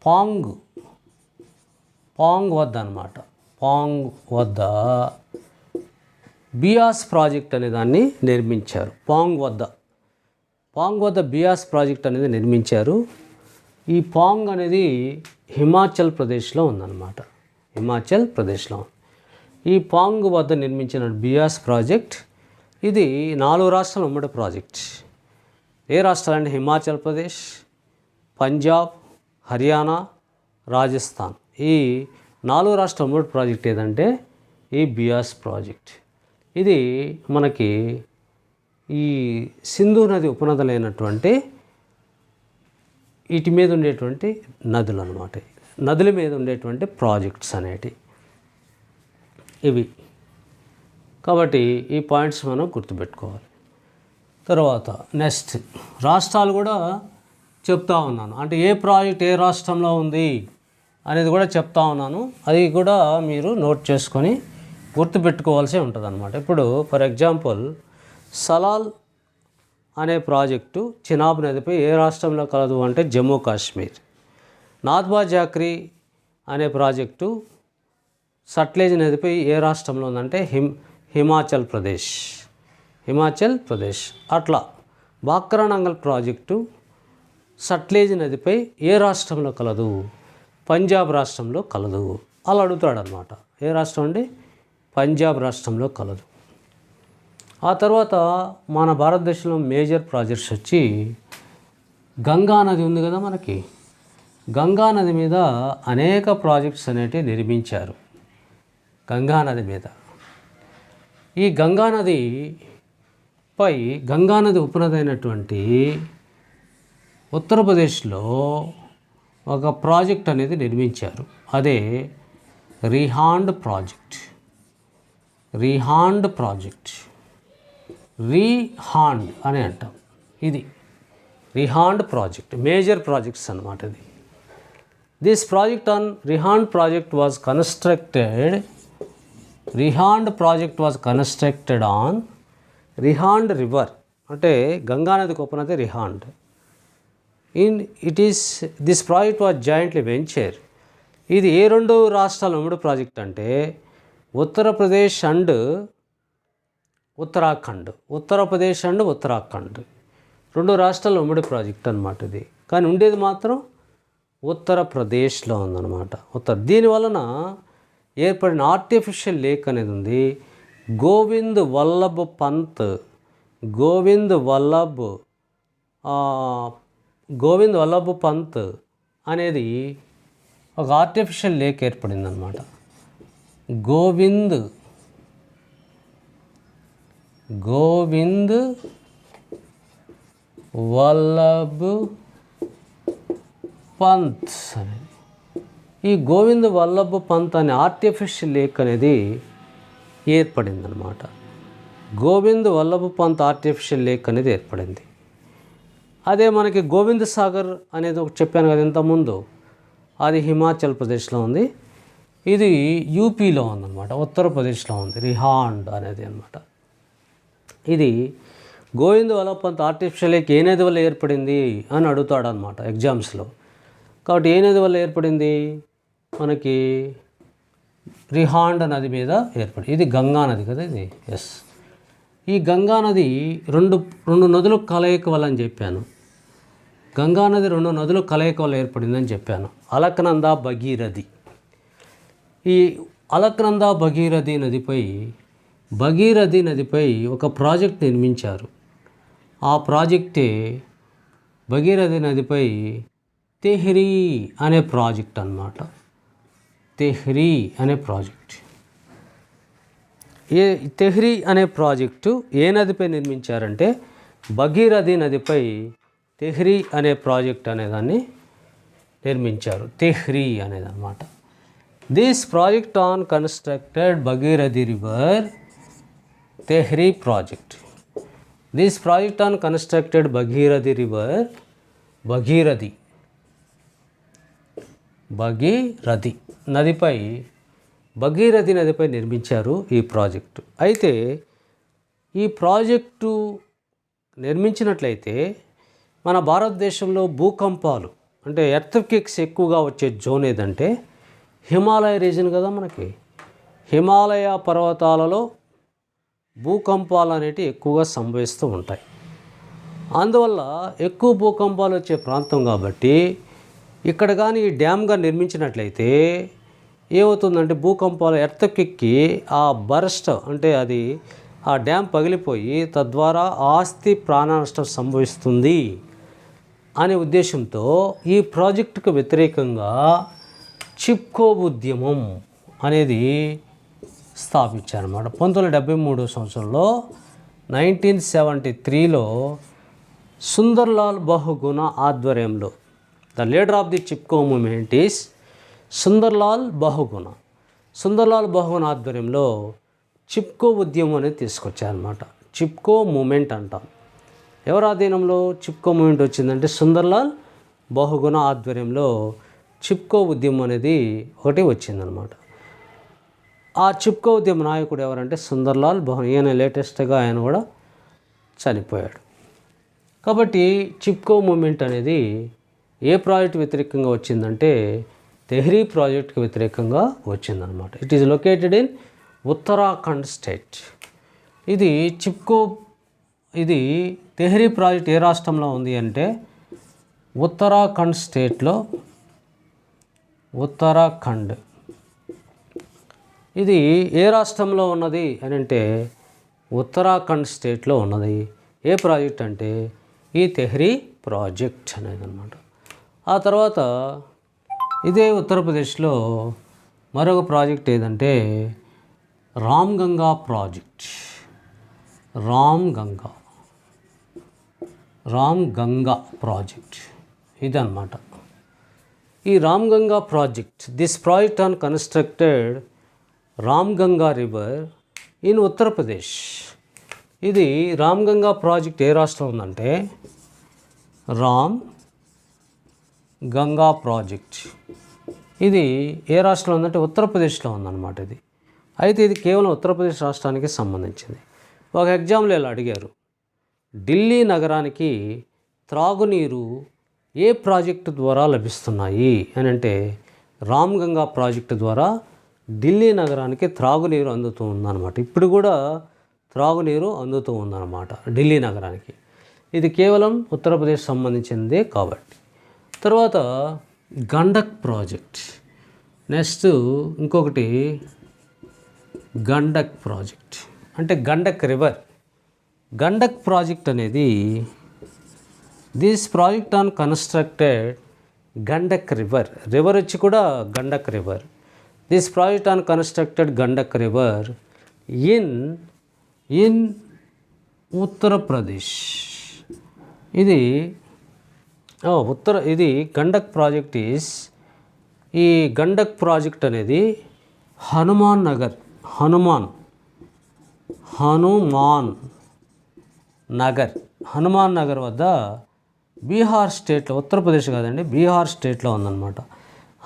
పాంగ్ వద్ద అన్నమాట. పాంగ్ వద్ద బియాస్ ప్రాజెక్ట్ అనే దాన్ని నిర్మించారు. పాంగ్ వద్ద బియాస్ ప్రాజెక్ట్ అనేది నిర్మించారు. ఈ పాంగ్ అనేది హిమాచల్ ప్రదేశ్లో ఉందన్నమాట. ఈ పాంగ్ వద్ద నిర్మించిన బియాస్ ప్రాజెక్ట్ ఇది 4 రాష్ట్రాల ఉమ్మడి ప్రాజెక్ట్. ఏ రాష్ట్రాలంటే హిమాచల్ ప్రదేశ్, పంజాబ్, హర్యానా, రాజస్థాన్. ఈ 4 రాష్ట్రాల ఉమ్మడి ప్రాజెక్ట్ ఏదంటే ఈ బియాస్ ప్రాజెక్ట్. ఇది మనకి ఈ సింధు నది ఉపనదులైనటువంటి వీటి మీద ఉండేటువంటి నదులు అన్నమాట. నదుల మీద ఉండేటువంటి ప్రాజెక్ట్స్ అనేటి ఇవి. కాబట్టి ఈ పాయింట్స్ మనం గుర్తుపెట్టుకోవాలి. తర్వాత నెక్స్ట్ రాష్ట్రాలు కూడా చెప్తా ఉన్నాను. అంటే ఏ ప్రాజెక్ట్ ఏ రాష్ట్రంలో ఉంది అనేది కూడా చెప్తా ఉన్నాను. అది కూడా మీరు నోట్ చేసుకొని గుర్తుపెట్టుకోవాల్సి ఉంటుంది అన్నమాట. ఇప్పుడు ఫర్ ఎగ్జాంపుల్ సలాల్ అనే ప్రాజెక్టు చినాబ్ నదిపై ఏ రాష్ట్రంలో కలదు అంటే జమ్మూ కాశ్మీర్. నాథ్వా జాక్రీ అనే ప్రాజెక్టు సట్లెజ్ నదిపై ఏ రాష్ట్రంలో ఉందంటే హిమాచల్ ప్రదేశ్. అట్లా బాక్రానంగల్ ప్రాజెక్టు సట్లెజ్ నదిపై ఏ రాష్ట్రంలో కలదు, పంజాబ్ రాష్ట్రంలో కలదు. అలా అడుగుతాడు అనమాట. ఏ రాష్ట్రం అండి? పంజాబ్ రాష్ట్రంలో కలదు. ఆ తర్వాత మన భారతదేశంలో మేజర్ ప్రాజెక్ట్స్ వచ్చి గంగా నది ఉంది కదా మనకి. గంగా నది మీద అనేక ప్రాజెక్ట్స్ అనేటివి నిర్మించారు. గంగా నది మీద ఈ గంగా నది ఉపనది అయినటువంటి ఉత్తరప్రదేశ్లో ఒక ప్రాజెక్ట్ అనేది నిర్మించారు. అదే రిహాండ్ ప్రాజెక్ట్. రీహాండ్ అని అంటాం. ఇది రిహాండ్ ప్రాజెక్ట్, మేజర్ ప్రాజెక్ట్స్ అన్నమాట. ఇది this project on Rihand project was constructed on Rihand river. అంటే గంగానదికి ఉపనది Rihand. This project was jointly venture. ఇది ఏ 2 రాష్ట్రాల ఉమ్మడి ప్రాజెక్ట్ అంటే ఉత్తరప్రదేశ్ అండ్ ఉత్తరాఖండ్. 2 రాష్ట్రాల ఉమ్మడి ప్రాజెక్ట్ అనమాట ఇది. కానీ ఉండేది మాత్రం ఉత్తరప్రదేశ్లో ఉందన్నమాట. దీనివలన ఏర్పడిన ఆర్టిఫిషియల్ లేక్ అనేది ఉంది. గోవింద్ వల్లభ్ పంత్ అనేది ఒక ఆర్టిఫిషియల్ లేక్ ఏర్పడింది అనమాట. గోవింద్ వల్లభ్ పంత్ అనేది. ఈ గోవింద్ వల్లభ్ పంత్ అనే ఆర్టిఫిషియల్ లేక్ అనేది ఏర్పడిందనమాట. గోవింద్ వల్లభ్ పంత్ ఆర్టిఫిషియల్ లేక్ అనేది ఏర్పడింది. అదే మనకి గోవింద్ సాగర్ అనేది ఒకటి చెప్పాను కదా ఇంతకుముందు, అది హిమాచల్ ప్రదేశ్లో ఉంది. ఇది యూపీలో ఉందన్నమాట, ఉత్తరప్రదేశ్లో ఉంది. రిహాండ్ అనేది అనమాట. ఇది గోవింద్ వల్లభ్ పంత్ ఆర్టిఫిషియల్ లేక్ ఏ నది వల్ల ఏర్పడింది అని అడుగుతాడు అనమాట ఎగ్జామ్స్లో. కాబట్టి ఏ నది వల్ల ఏర్పడింది? మనకి రిహాండ్ నది మీద ఏర్పడింది. ఇది గంగా నది కదా ఇది. ఎస్. ఈ గంగా నది రెండు నదుల కలయిక వల్ల అని చెప్పాను. గంగా నది రెండు నదుల కలయిక వల్ల ఏర్పడిందని చెప్పాను. అలకనంద భగీరథి. ఈ అలకనంద భగీరథి నదిపై ఒక ప్రాజెక్ట్ నిర్మించారు. ఆ ప్రాజెక్టే భగీరథి నదిపై తెహ్రీ అనే ప్రాజెక్ట్ అన్నమాట. తెహ్రీ అనే ప్రాజెక్ట్. తెహ్రీ అనే ప్రాజెక్టు ఏ నదిపై నిర్మించారంటే భగీరథి నదిపై తెహ్రీ అనే ప్రాజెక్ట్ అనేదాన్ని నిర్మించారు. తెహ్రీ అనేదన్నమాట. This project on constructed Bhagirathi river Tehri project. This project on constructed Bhagirathi river Bhagirathi నదిపై నిర్మించారు ఈ ప్రాజెక్టు. అయితే ఈ ప్రాజెక్టు నిర్మించినట్లయితే మన భారతదేశంలో భూకంపాలు అంటే ఎర్త్క్వేక్స్ ఎక్కువగా వచ్చే జోన్ ఏదంటే హిమాలయ రీజన్ కదా. మనకి హిమాలయ పర్వతాలలో భూకంపాలు అనేటివి ఎక్కువగా సంభవిస్తూ ఉంటాయి. అందువల్ల ఎక్కువ భూకంపాలు వచ్చే ప్రాంతం కాబట్టి ఇక్కడ కానీ ఈ డ్యామ్గా నిర్మించినట్లయితే ఏమవుతుందంటే భూకంపాలు ఎర్త్క్వేక్కి ఆ బర్స్ట్ అంటే అది ఆ డ్యామ్ పగిలిపోయి తద్వారా ఆస్తి ప్రాణ నష్టం సంభవిస్తుంది అనే ఉద్దేశంతో ఈ ప్రాజెక్టుకు వ్యతిరేకంగా చిప్కో ఉద్యమం అనేది స్థాపించారన్నమాట. 1973 సంవత్సరంలో 1973లో సుందర్లాల్ బహుగుణ ఆధ్వర్యంలో the leader of the Chipko movement is Sundarlal Bahuguna ఆధ్వర్యంలో చిప్కో ఉద్యమం అనేది తీసుకొచ్చారన్నమాట. చిప్కో మూమెంట్ అంటాం. ఎవరి ఆధీనంలో చిప్కో మూమెంట్ వచ్చిందంటే సుందర్లాల్ బహుగుణ ఆధ్వర్యంలో చిప్కో ఉద్యమం అనేది ఒకటి వచ్చిందనమాట. ఆ చిప్కో ఉద్యమ నాయకుడు ఎవరంటే సుందర్లాల్ బహుగుణ. ఈయన లేటెస్ట్గా ఆయన కూడా చనిపోయాడు. కాబట్టి చిప్కో మూమెంట్ అనేది ఏ ప్రాజెక్ట్ వ్యతిరేకంగా వచ్చిందంటే తెహ్రీ ప్రాజెక్ట్కి వ్యతిరేకంగా వచ్చిందనమాట. It is located in Uttarakhand state. ఇది తెహ్రీ ప్రాజెక్ట్ ఏ రాష్ట్రంలో ఉంది అంటే ఉత్తరాఖండ్ స్టేట్లో. ఉత్తరాఖండ్ ఇది ఏ రాష్ట్రంలో ఉన్నది అని అంటే ఉత్తరాఖండ్ స్టేట్లో ఉన్నది. ఏ ప్రాజెక్ట్ అంటే ఈ తెహ్రీ ప్రాజెక్ట్ అనేది అన్నమాట. ఆ తర్వాత ఇదే ఉత్తరప్రదేశ్లో మరొక ప్రాజెక్ట్ ఏదంటే రామ్ గంగా ప్రాజెక్ట్. రామ్ గంగా ప్రాజెక్ట్ ఇదన్నమాట. ఈ Ram Ganga project this project on constructed Ram Ganga river in Uttar Pradesh. ఇది రామ్ గంగా ప్రాజెక్ట్ ఏ రాష్ట్రం ఉందంటే రామ్ గంగా ప్రాజెక్ట్ ఇది ఏ రాష్ట్రంలో ఉందంటే ఉత్తరప్రదేశ్లో ఉందన్నమాట. ఇది అయితే ఇది కేవలం ఉత్తరప్రదేశ్ రాష్ట్రానికి సంబంధించింది. ఒక ఎగ్జామ్లో ఇలా అడిగారు, ఢిల్లీ నగరానికి త్రాగునీరు ఏ ప్రాజెక్టు ద్వారా లభిస్తున్నాయి అని అంటే రామ్ గంగా ప్రాజెక్టు ద్వారా ఢిల్లీ నగరానికి త్రాగునీరు అందుతూ ఉందన్నమాట. ఇప్పుడు కూడా త్రాగునీరు అందుతూ ఉందన్నమాట ఢిల్లీ నగరానికి. ఇది కేవలం ఉత్తరప్రదేశ్ సంబంధించిందే కాబట్టి. తర్వాత గండక్ ప్రాజెక్ట్. నెక్స్ట్ ఇంకొకటి గండక్ ప్రాజెక్ట్ అంటే గండక్ రివర్. గండక్ ప్రాజెక్ట్ అనేది this project on constructed Gandak river. River వచ్చి కూడా Gandak river. This project on constructed Gandak river in Uttar Pradesh. ఇది గండక్ ప్రాజెక్ట్ ఈ గండక్ ప్రాజెక్ట్ అనేది హనుమాన్ నగర్ వద్ద బీహార్ స్టేట్లో, ఉత్తరప్రదేశ్ కాదండి బీహార్ స్టేట్లో ఉందన్నమాట.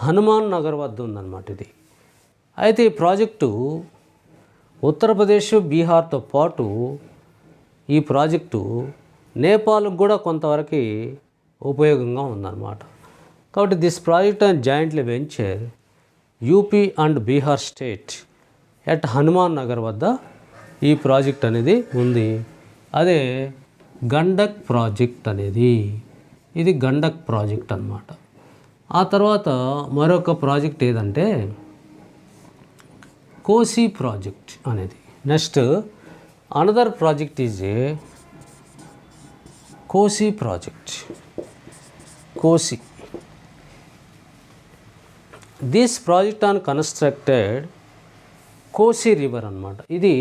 హనుమాన్ నగర్ వద్ద ఉందన్నమాట ఇది. అయితే ఈ ప్రాజెక్టు ఉత్తరప్రదేశ్ బీహార్తో పాటు ఈ ప్రాజెక్టు నేపాల్కి కూడా కొంతవరకు ఉపయోగంగా ఉందన్నమాట. కాబట్టి this project and jointly venture UP and Bihar state at Hanuman Nagar వద్ద ఈ ప్రాజెక్ట్ అనేది ఉంది. అదే గండక్ ప్రాజెక్ట్ అనేది, ఇది గండక్ ప్రాజెక్ట్ అన్నమాట. ఆ తర్వాత మరొక ప్రాజెక్ట్ ఏదంటే కోసి ప్రాజెక్ట్ అనేది. నెక్స్ట్ అనదర్ ప్రాజెక్ట్ ఈజ్ ఏ కోసి ప్రాజెక్ట్. కోసి, దిస్ ప్రాజెక్ట్ ఆన్ కన్స్ట్రక్టెడ్ కోసి రివర్ అన్నమాట. ఇది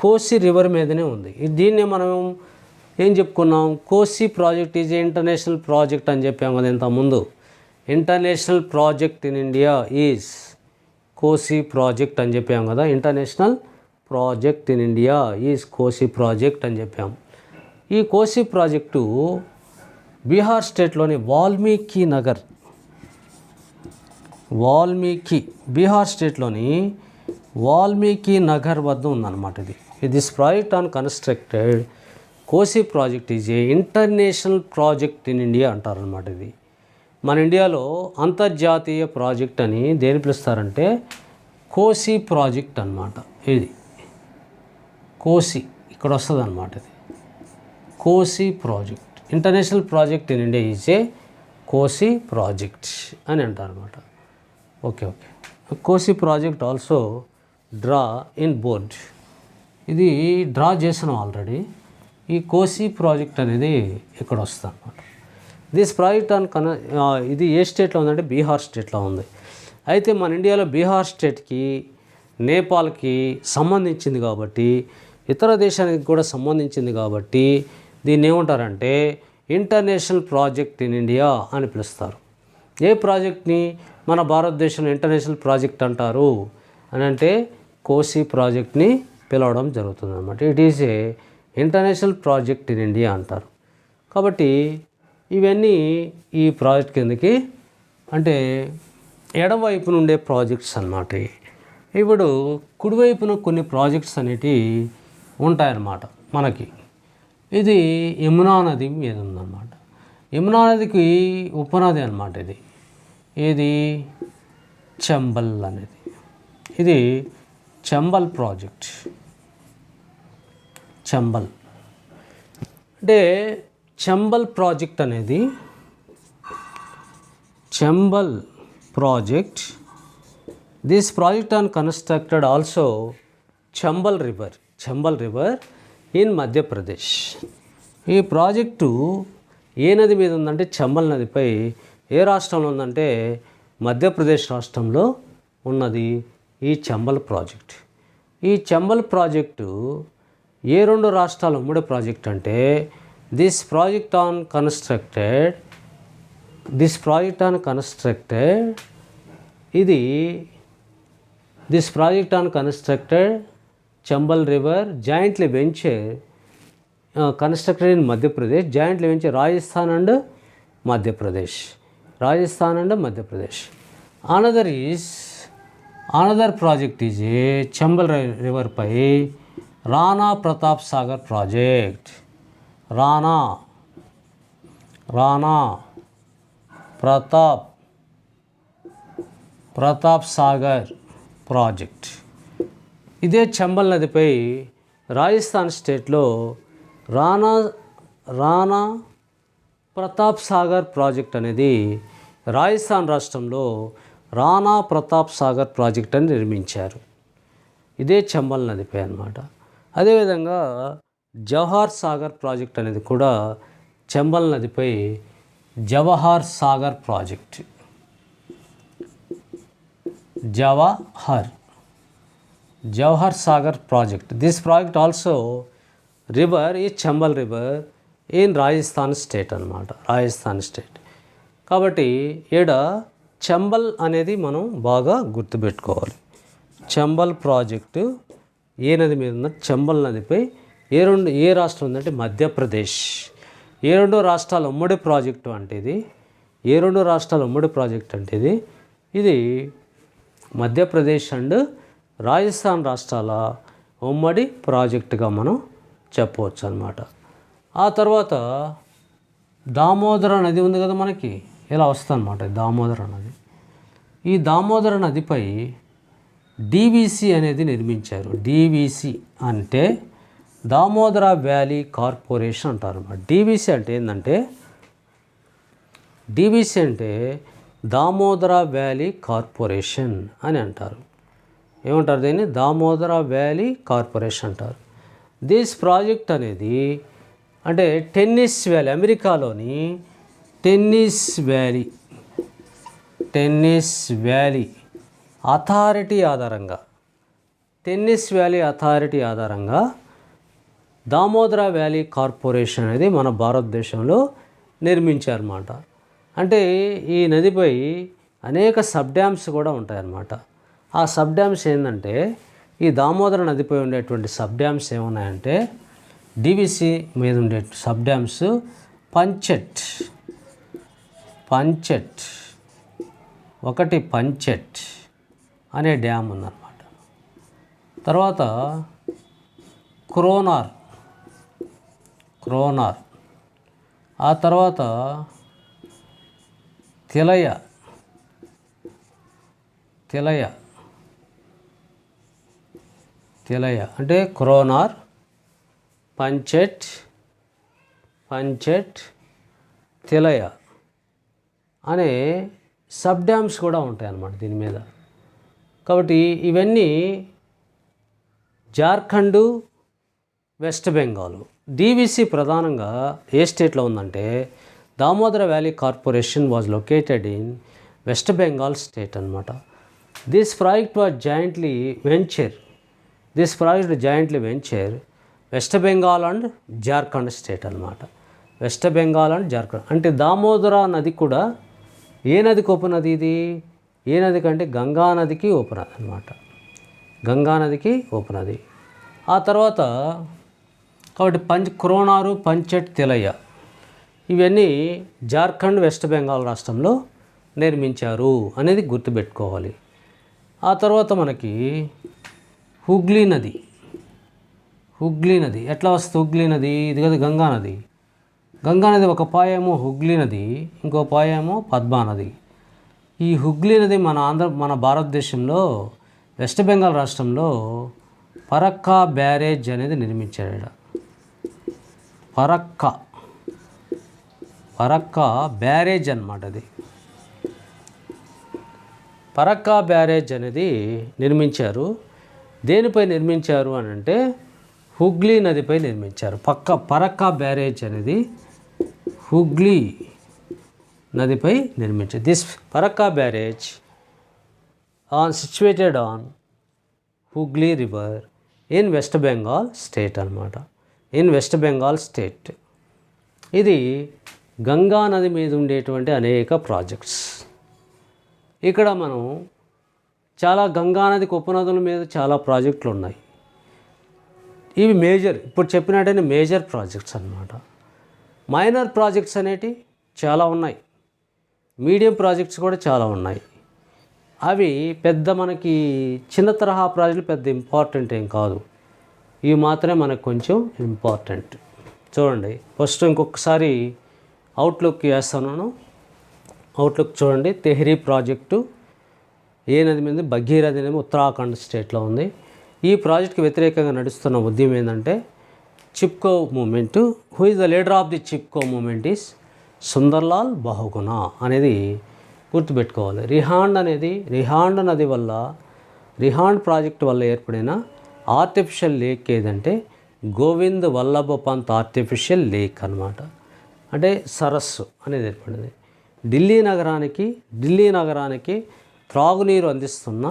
కోసి రివర్ మీదనే ఉంది. దీన్నే మనం ఏం చెప్పుకున్నాం, కోసి ప్రాజెక్ట్ ఈజ్ ఇంటర్నేషనల్ ప్రాజెక్ట్ అని చెప్పాం కదా ఇంతకుముందు. International project in India is కోసి ప్రాజెక్ట్ అని చెప్పాం కదా. International project in India is కోసి ప్రాజెక్ట్ అని చెప్పాం. ఈ కోసి ప్రాజెక్టు బీహార్ స్టేట్లోని బీహార్ స్టేట్లోని వాల్మీకి నగర్ వద్ద ఉందన్నమాట. దిస్ ప్రాజెక్ట్ ఆన్ కన్స్ట్రక్టెడ్ కోసి project is A international project in India అంటారనమాట. ఇది మన ఇండియాలో అంతర్జాతీయ ప్రాజెక్ట్ అని దేని పిలుస్తారంటే కోసి ప్రాజెక్ట్ అన్నమాట. ఇది కోసి ఇక్కడ వస్తుంది అన్నమాట. ఇది కోసి project, international project in India is a కోసి ప్రాజెక్ట్ అని అంటారు అనమాట. ఓకే. కోసి project also draw in board. ఇది డ్రా చేసాను ఆల్రెడీ. ఈ కోసి ప్రాజెక్ట్ అనేది ఇక్కడ వస్తుంది అనమాట. దిస్ ప్రాజెక్ట్ ఇది ఏ స్టేట్లో ఉందంటే బీహార్ స్టేట్లో ఉంది. అయితే మన ఇండియాలో బీహార్ స్టేట్కి నేపాల్కి సంబంధించింది కాబట్టి, ఇతర దేశానికి కూడా సంబంధించింది కాబట్టి దీన్ని ఏమంటారంటే ఇంటర్నేషనల్ ప్రాజెక్ట్ ఇన్ ఇండియా అని పిలుస్తారు. ఏ ప్రాజెక్ట్ని మన భారతదేశంలో ఇంటర్నేషనల్ ప్రాజెక్ట్ అంటారు అని అంటే కోసి ప్రాజెక్ట్ని పిలవడం జరుగుతుంది అన్నమాట. It is a international project in India అంటారు. కాబట్టి ఇవన్నీ ఈ ప్రాజెక్ట్ కిందకి అంటే ఎడమవైపున ఉండే ప్రాజెక్ట్స్ అన్నమాట. ఇప్పుడు కుడివైపున కొన్ని ప్రాజెక్ట్స్ అనేటివి ఉంటాయన్నమాట మనకి. ఇది యమునా నది మీద ఉందన్నమాట. యమునా నదికి ఉపనది అన్నమాట. ఇది చంబల్ అనేది, ఇది చంబల్ ప్రాజెక్ట్. చంబల్ అంటే చంబల్ ప్రాజెక్ట్ అనేది Chambal project. This project on constructed also Chambal river in Madhya Pradesh. ఈ ప్రాజెక్టు ఏ నది మీద ఉందంటే చంబల్ నదిపై. ఏ రాష్ట్రంలో ఉందంటే మధ్యప్రదేశ్ రాష్ట్రంలో ఉన్నది ఈ చంబల్ ప్రాజెక్ట్. ఈ చంబల్ ప్రాజెక్టు ఏ రెండు రాష్ట్రాల ఉమ్మడి ప్రాజెక్ట్ అంటే దిస్ ప్రాజెక్ట్ ఆన్ కన్స్ట్రక్టెడ్ ఇది this project on constructed Chambal river jointly venture constructed in Madhya Pradesh, jointly venture Rajasthan and Madhya Pradesh. Another project is a Chambal river పై రాణా ప్రతాప్ సాగర్ ప్రాజెక్ట్. రాణా ప్రతాప్ సాగర్ ప్రాజెక్ట్. ఇదే చంబల్ నదిపై రాజస్థాన్ స్టేట్లో రాణా ప్రతాప్ సాగర్ ప్రాజెక్ట్ అనేది రాజస్థాన్ రాష్ట్రంలో రాణా ప్రతాప్ సాగర్ ప్రాజెక్ట్ అని నిర్మించారు. ఇదే చంబల్ నదిపై అన్నమాట. అదేవిధంగా జవహర్ సాగర్ ప్రాజెక్ట్ అనేది కూడా చంబల్ నదిపై Jawahar Sagar project. Jawahar Sagar project. This project also river ఈ Chambal river in Rajasthan state అన్నమాట. రాజస్థాన్ స్టేట్. కాబట్టి ఈడ చంబల్ అనేది మనం బాగా గుర్తుపెట్టుకోవాలి. చంబల్ ప్రాజెక్టు ఏ నది మీద ఉందంటే చంబల్ నదిపై ఏ రాష్ట్రం ఉందంటే మధ్యప్రదేశ్. ఏ రెండు రాష్ట్రాల ఉమ్మడి ప్రాజెక్టు అంటే ఇది మధ్యప్రదేశ్ అండ్ రాజస్థాన్ రాష్ట్రాల ఉమ్మడి ప్రాజెక్టుగా మనం చెప్పవచ్చు అన్నమాట. ఆ తర్వాత దామోదర నది ఉంది కదా మనకి, ఇలా వస్తుందన్నమాట దామోదర నది. ఈ దామోదర నదిపై డీవీసీ అనేది నిర్మించారు. డీవీసీ అంటే దామోదర వ్యాలీ కార్పొరేషన్ అంటారు అన్నమాట. డీవీసీ అంటే ఏంటంటే, డీవీసీ అంటే దామోదర వ్యాలీ కార్పొరేషన్ అని అంటారు. ఏమంటారు దీన్ని? దామోదర వ్యాలీ కార్పొరేషన్ అంటారు. దిస్ ప్రాజెక్ట్ అనేది అంటే టెన్నిస్ వ్యాలీ, అమెరికాలోని టెన్నిస్ వ్యాలీ అథారిటీ ఆధారంగా దామోదర వ్యాలీ కార్పొరేషన్ అనేది మన భారతదేశంలో నిర్మించారన్నమాట. అంటే ఈ నదిపై అనేక సబ్ డ్యామ్స్ కూడా ఉంటాయన్నమాట. ఆ సబ్ డ్యామ్స్ ఏంటంటే, ఈ దామోదర నదిపై ఉండేటువంటి సబ్ డ్యామ్స్ ఏమున్నాయంటే, డీవీసీ మీద ఉండే సబ్ డ్యామ్స్ పంచెట్, ఒకటి పంచెట్ అనే డ్యామ్ ఉందన్నమాట. తర్వాత క్రోనార్, ఆ తర్వాత తిలయ అంటే క్రోనార్, పంచెట్, తిలయ అనే సబ్ డ్యామ్స్ కూడా ఉంటాయి అన్నమాట దీని మీద. కాబట్టి ఇవన్నీ జార్ఖండ్, వెస్ట్ బెంగాల్. డీవీసీ ప్రధానంగా ఏ స్టేట్లో ఉందంటే, Damodar valley corporation was located in West Bengal state అన్నమాట. This project jointly venture West Bengal and Jharkhand state అన్నమాట. వెస్ట్ బెంగాల్ అండ్ జార్ఖండ్ అంటే దామోదర నది కూడా ఏ నదికి ఉపనది ఇది? ఏ నది కంటే గంగా నదికి ఉపనది అన్నమాట. గంగా నదికి ఉపనది. ఆ తర్వాత కాబట్టి క్రోనారు, పంచెట్, తిలయ ఇవన్నీ జార్ఖండ్, వెస్ట్ బెంగాల్ రాష్ట్రంలో నిర్మించారు అనేది గుర్తుపెట్టుకోవాలి. ఆ తర్వాత మనకి హుగ్లీ నది ఎట్లా వస్తుంది? హుగ్లీ నది ఇది కదా గంగా నది ఒక పాయేమో హుగ్లీ నది, ఇంకో పాయేమో పద్మా నది. ఈ హుగ్లీ నది మన భారతదేశంలో వెస్ట్ బెంగాల్ రాష్ట్రంలో ఫరక్కా బ్యారేజ్ అనేది నిర్మించాడు. ఫరక్కా బ్యారేజ్ అన్నమాట. అది ఫరక్కా బ్యారేజ్ అనేది నిర్మించారు. దేనిపై నిర్మించారు అని అంటే, హుగ్లీ నదిపై నిర్మించారు. ఫరక్కా బ్యారేజ్ అనేది హుగ్లీ నదిపై నిర్మించారు. This Farakka barrage situated on Hooghly river in West Bengal state అన్నమాట. ఇది గంగా నది మీద ఉండేటువంటి అనేక ప్రాజెక్ట్స్. ఇక్కడ మనం చాలా గంగా నదికి ఉపనదుల మీద చాలా ప్రాజెక్టులు ఉన్నాయి. ఇవి ఇప్పుడు చెప్పినట్టయితే మేజర్ ప్రాజెక్ట్స్ అన్నమాట. మైనర్ ప్రాజెక్ట్స్ అనేటివి చాలా ఉన్నాయి, మీడియం ప్రాజెక్ట్స్ కూడా చాలా ఉన్నాయి. అవి మనకి చిన్న తరహా ప్రాజెక్టులు పెద్ద ఇంపార్టెంట్ ఏం కాదు. ఇవి మాత్రమే మనకు కొంచెం ఇంపార్టెంట్. చూడండి, ఫస్ట్ ఇంకొకసారి అవుట్లుక్ వేస్తున్నాను. అవుట్లుక్ చూడండి. తెహ్రీ ప్రాజెక్టు ఏ నది మీద? భగీరథి నది ఉత్తరాఖండ్ స్టేట్లో ఉంది. ఈ ప్రాజెక్టుకి వ్యతిరేకంగా నడుస్తున్న ఉద్యమం ఏంటంటే Chipko movement. Who is the leader of the Chipko movement is Sundarlal Bahuguna అనేది గుర్తుపెట్టుకోవాలి. రిహాండ్ ప్రాజెక్టు వల్ల ఏర్పడిన ఆర్టిఫిషియల్ లేక్ ఏదంటే గోవింద్ వల్లభ పంత్ ఆర్టిఫిషియల్ లేక్ అన్నమాట. అంటే సరస్సు అనేది ఏర్పడింది. ఢిల్లీ నగరానికి త్రాగునీరు అందిస్తున్న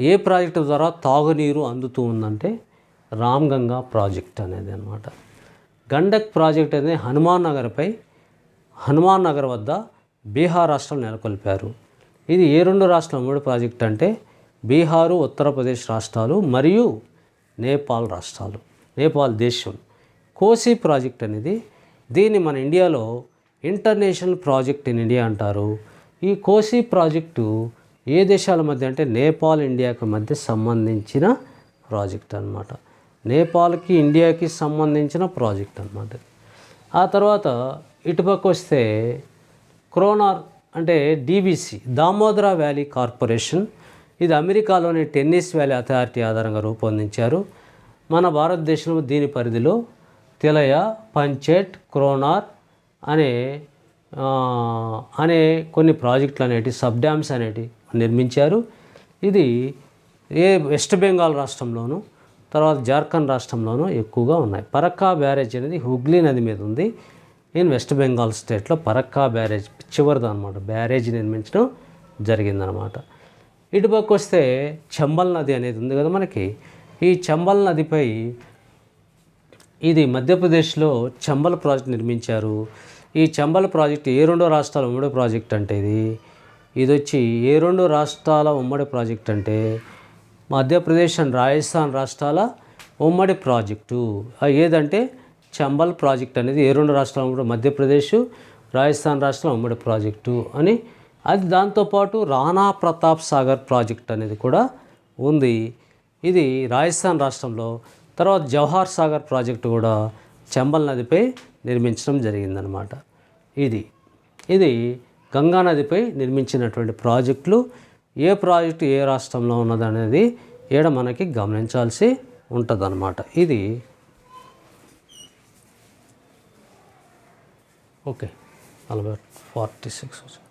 ఏ ప్రాజెక్టు ద్వారా తాగునీరు అందుతూ ఉందంటే రామ్ గంగా ప్రాజెక్ట్ అనేది అన్నమాట. గండక్ ప్రాజెక్ట్ అనేది హనుమాన్ నగర్ వద్ద బీహార్ రాష్ట్రం నెలకొల్పారు. ఇది ఏ రెండు రాష్ట్రాల మూడు ప్రాజెక్ట్ అంటే బీహారు, ఉత్తరప్రదేశ్ రాష్ట్రాలు మరియు నేపాల్ దేశం. కోసి ప్రాజెక్ట్ అనేది దీన్ని మన ఇండియాలో ఇంటర్నేషనల్ ప్రాజెక్ట్ ఇన్ ఇండియా అంటారు. ఈ కోసి ప్రాజెక్టు ఏ దేశాల మధ్య అంటే నేపాల్, ఇండియాకి మధ్య సంబంధించిన ప్రాజెక్ట్ అన్నమాట. నేపాల్కి, ఇండియాకి సంబంధించిన ప్రాజెక్ట్ అన్నమాట. ఆ తర్వాత ఇటుపక్క వస్తే క్రోనార్ అంటే డీవీసీ, దామోదర వ్యాలీ కార్పొరేషన్ ఇది అమెరికాలోని టెన్నిస్ వ్యాలీ అథారిటీ ఆధారంగా రూపొందించారు. మన భారతదేశంలో దీని పరిధిలో తిలయ, పంచెట్, క్రోనార్ అనే అనే కొన్ని ప్రాజెక్టులు అనేటి సబ్ డ్యామ్స్ అనేటి నిర్మించారు. ఇది వెస్ట్ బెంగాల్ రాష్ట్రంలోను, తర్వాత జార్ఖండ్ రాష్ట్రంలోనూ ఎక్కువగా ఉన్నాయి. పరక్కా బ్యారేజ్ అనేది హుగ్లీ నది మీద ఉంది. వెస్ట్ బెంగాల్ స్టేట్లో పరక్కా బ్యారేజ్ చివరిది అనమాట, బ్యారేజ్ నిర్మించడం జరిగిందనమాట. ఇటుపక్క వస్తే చంబల్ నది అనేది ఉంది కదా మనకి. ఈ చంబల్ నదిపై ఇది మధ్యప్రదేశ్లో చంబల్ ప్రాజెక్ట్ నిర్మించారు. ఈ చంబల్ ప్రాజెక్ట్ ఏ రెండు రాష్ట్రాల ఉమ్మడి ప్రాజెక్ట్ అంటే ఇది వచ్చి ఏ రెండు రాష్ట్రాల ఉమ్మడి ప్రాజెక్ట్ అంటే మధ్యప్రదేశ్ అండ్ రాజస్థాన్ రాష్ట్రాల ఉమ్మడి ప్రాజెక్టు. ఏదంటే చంబల్ ప్రాజెక్ట్ అనేది ఏ రెండు రాష్ట్రాల ఉమ్మడి, మధ్యప్రదేశ్, రాజస్థాన్ రాష్ట్రాల ఉమ్మడి ప్రాజెక్టు అని. అది దాంతోపాటు రాణా ప్రతాప్ సాగర్ ప్రాజెక్ట్ అనేది కూడా ఉంది. ఇది రాజస్థాన్ రాష్ట్రంలో. తర్వాత జవహర్ సాగర్ ప్రాజెక్టు కూడా చంబల్ నదిపై నిర్మించడం జరిగిందనమాట. ఇది గంగా నదిపై నిర్మించినటువంటి ప్రాజెక్టులు. ఏ ప్రాజెక్టు ఏ రాష్ట్రంలో ఉన్నదనేది ఈడ మనకి గమనించాల్సి ఉంటుందన్నమాట. ఇది ఓకే 46